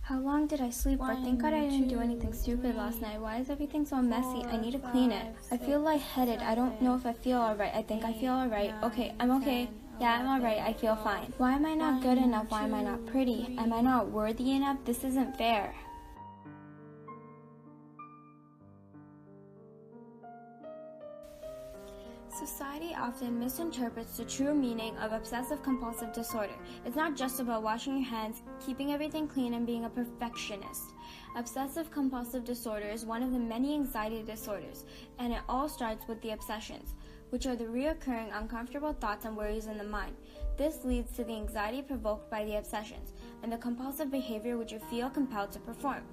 How long did I sleep for? Thank God I didn't do anything stupid last night. Why is everything so messy? I need to clean it. I feel lightheaded. I don't know if I feel alright. I think I feel alright. Okay, I'm okay. Yeah, I'm alright. I feel fine. Why am I not good enough? Why am I not pretty? Am I not worthy enough? This isn't fair. Society often misinterprets the true meaning of obsessive-compulsive disorder. It's not just about washing your hands, keeping everything clean, and being a perfectionist. Obsessive-compulsive disorder is one of the many anxiety disorders, and it all starts with the obsessions, which are the recurring uncomfortable thoughts and worries in the mind. This leads to the anxiety provoked by the obsessions, and the compulsive behavior which you feel compelled to perform.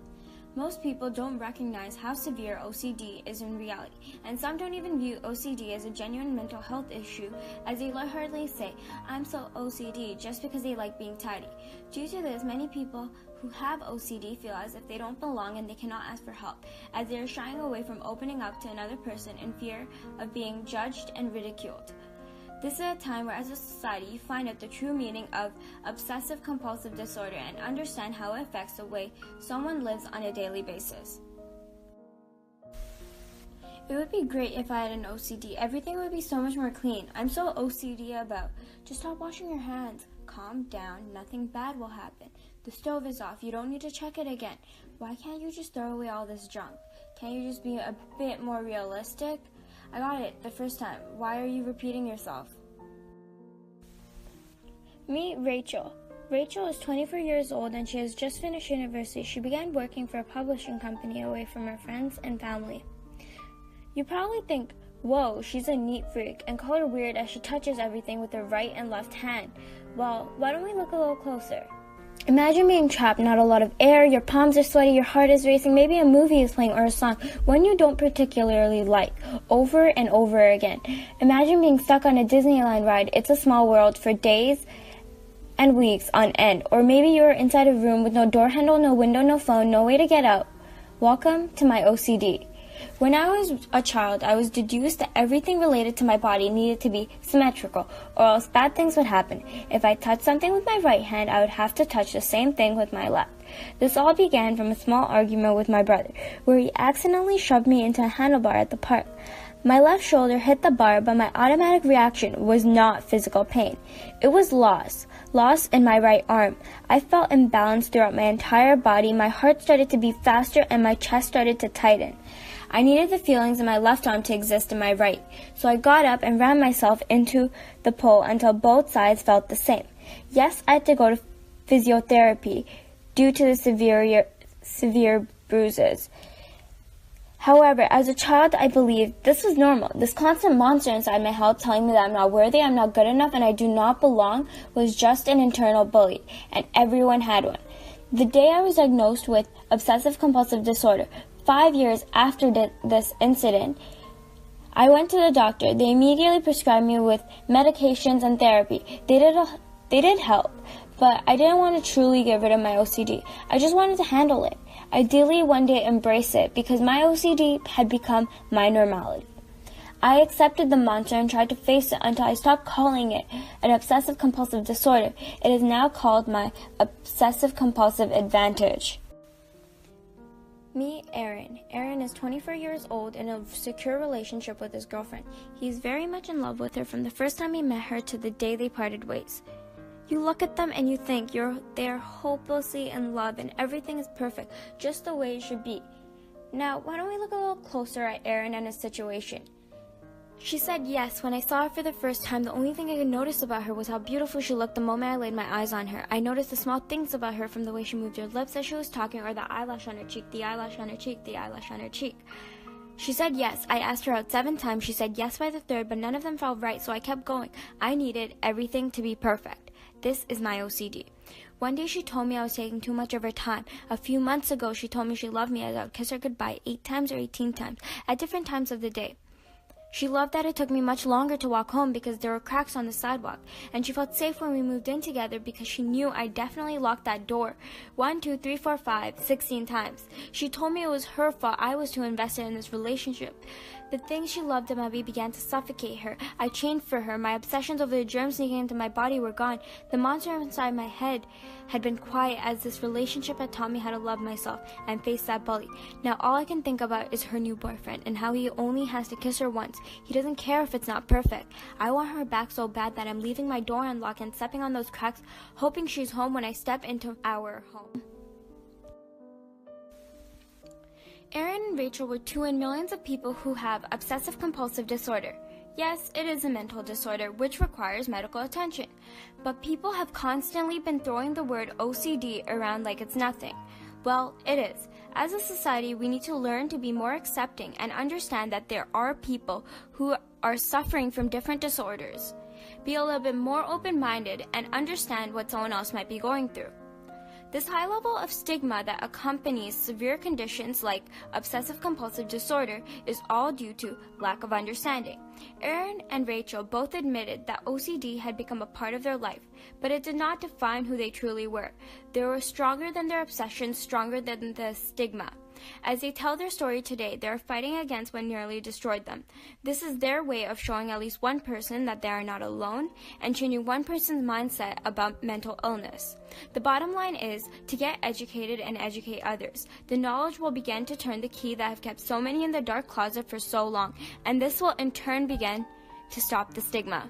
Most people don't recognize how severe OCD is in reality, and some don't even view OCD as a genuine mental health issue, as they lightheartedly say, "I'm so OCD," just because they like being tidy. Due to this, many people who have OCD feel as if they don't belong and they cannot ask for help, as they are shying away from opening up to another person in fear of being judged and ridiculed. This is a time where, as a society, you find out the true meaning of obsessive-compulsive disorder and understand how it affects the way someone lives on a daily basis. It would be great if I had an OCD. Everything would be so much more clean. I'm so OCD about. Just stop washing your hands. Calm down. Nothing bad will happen. The stove is off. You don't need to check it again. Why can't you just throw away all this junk? Can't you just be a bit more realistic? I got it the first time. Why are you repeating yourself? Meet Rachel. Rachel is 24 years old and she has just finished university. She began working for a publishing company away from her friends and family. You probably think, whoa, she's a neat freak, and call her weird as she touches everything with her right and left hand. Well, why don't we look a little closer? Imagine being trapped, not a lot of air, your palms are sweaty, your heart is racing, maybe a movie is playing or a song, one you don't particularly like, over and over again. Imagine being stuck on a Disneyland ride, It's a Small World, for days and weeks on end. Or maybe you're inside a room with no door handle, no window, no phone, no way to get out. Welcome to my OCD. When I was a child, I was deduced that everything related to my body needed to be symmetrical, or else bad things would happen. If I touched something with my right hand, I would have to touch the same thing with my left. This all began from a small argument with my brother, where he accidentally shoved me into a handlebar at the park. My left shoulder hit the bar, but my automatic reaction was not physical pain. It was loss in my right arm. I felt imbalanced throughout my entire body. My heart started to beat faster and my chest started to tighten. I needed the feelings in my left arm to exist in my right, so I got up and ran myself into the pole until both sides felt the same. Yes, I had to go to physiotherapy due to the severe bruises. However, as a child, I believed this was normal. This constant monster inside my head telling me that I'm not worthy, I'm not good enough, and I do not belong was just an internal bully, and everyone had one. The day I was diagnosed with obsessive-compulsive disorder, 5 years after this incident, I went to the doctor. They immediately prescribed me with medications and therapy. They did help, but I didn't want to truly get rid of my OCD. I just wanted to handle it. Ideally, one day embrace it, because my OCD had become my normality. I accepted the monster and tried to face it until I stopped calling it an obsessive-compulsive disorder. It is now called my obsessive-compulsive advantage. Meet Aaron. Aaron is 24 years old in a secure relationship with his girlfriend. He is very much in love with her from the first time he met her to the day they parted ways. You look at them and you think they are hopelessly in love and everything is perfect, just the way it should be. Now, why don't we look a little closer at Aaron and his situation? She said yes. When I saw her for the first time, the only thing I could notice about her was how beautiful she looked the moment I laid my eyes on her. I noticed the small things about her, from the way she moved her lips as she was talking, or the eyelash on her cheek, the eyelash on her cheek, the eyelash on her cheek. She said yes. I asked her out 7 times. She said yes by the 3rd, but none of them felt right, so I kept going. I needed everything to be perfect. This is my OCD. One day she told me I was taking too much of her time. A few months ago, she told me she loved me as I would kiss her goodbye 8 times or 18 times at different times of the day. She loved that it took me much longer to walk home because there were cracks on the sidewalk, and she felt safe when we moved in together because she knew I definitely locked that door 1, 2, 3, 4, 5, 16 times. She told me it was her fault I was too invested in this relationship. The things she loved about me began to suffocate her. I chained for her. My obsessions over the germs sneaking into my body were gone. The monster inside my head had been quiet as this relationship had taught me how to love myself and face that bully. Now all I can think about is her new boyfriend and how he only has to kiss her once. He doesn't care if it's not perfect. I want her back so bad that I'm leaving my door unlocked and stepping on those cracks, hoping she's home when I step into our home. Erin and Rachel were two in millions of people who have obsessive-compulsive disorder. Yes, it is a mental disorder which requires medical attention, but people have constantly been throwing the word OCD around like it's nothing. Well, it is. As a society, we need to learn to be more accepting and understand that there are people who are suffering from different disorders. Be a little bit more open-minded and understand what someone else might be going through. This high level of stigma that accompanies severe conditions like obsessive-compulsive disorder is all due to lack of understanding. Erin and Rachel both admitted that OCD had become a part of their life, but it did not define who they truly were. They were stronger than their obsession, stronger than the stigma. As they tell their story today, they are fighting against what nearly destroyed them. This is their way of showing at least one person that they are not alone and changing one person's mindset about mental illness. The bottom line is to get educated and educate others. The knowledge will begin to turn the key that have kept so many in the dark closet for so long, and this will in turn begin to stop the stigma.